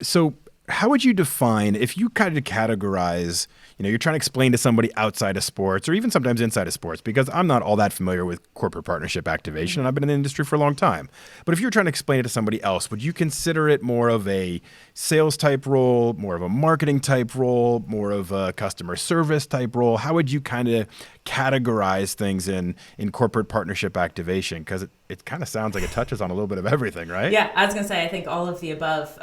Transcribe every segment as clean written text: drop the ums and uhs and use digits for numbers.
So how would you define, if you kind of categorize, you're trying to explain to somebody outside of sports or even sometimes inside of sports, because I'm not all that familiar with corporate partnership activation and I've been in the industry for a long time. But if you're trying to explain it to somebody else, would you consider it more of a sales type role, more of a marketing type role, more of a customer service type role? How would you kind of categorize things in corporate partnership activation? Because it kind of sounds like it touches on a little bit of everything, right? Yeah, I was gonna say I think all of the above.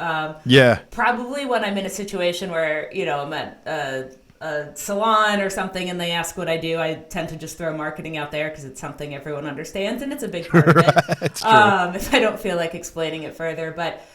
Yeah. Probably when I'm in a situation where I'm at a salon or something and they ask what I do, I tend to just throw marketing out there because it's something everyone understands and it's a big part of it. It's true. If I don't feel like explaining it further, but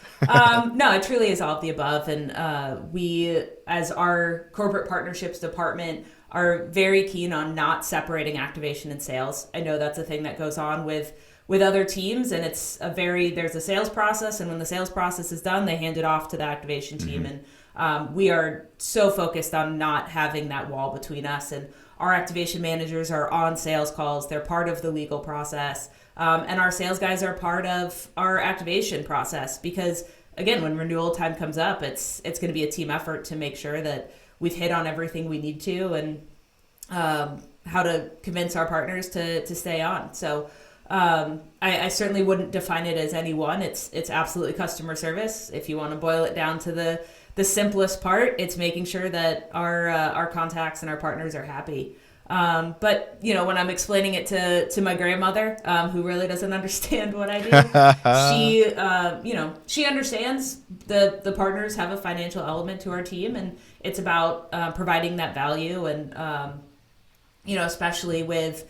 no, it truly is all of the above. And we, as our corporate partnerships department, are very keen on not separating activation and sales. I know that's a thing that goes on with other teams, and there's a sales process, and when the sales process is done, they hand it off to the activation team. And we are so focused on not having that wall between us, and our activation managers are on sales calls. They're part of the legal process, and our sales guys are part of our activation process, because again, when renewal time comes up, it's going to be a team effort to make sure that we've hit on everything we need to, and how to convince our partners to stay on. So I certainly wouldn't define it as any one. It's absolutely customer service. If you want to boil it down to the simplest part, it's making sure that our contacts and our partners are happy. But when I'm explaining it to my grandmother, who really doesn't understand what I do, she understands the partners have a financial element to our team, and it's about providing that value. And especially with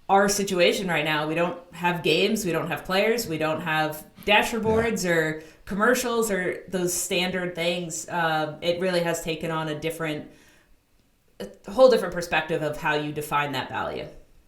our situation right now, we don't have games, we don't have players, we don't have dashboards or commercials or those standard things. It really has taken on a whole different perspective of how you define that value.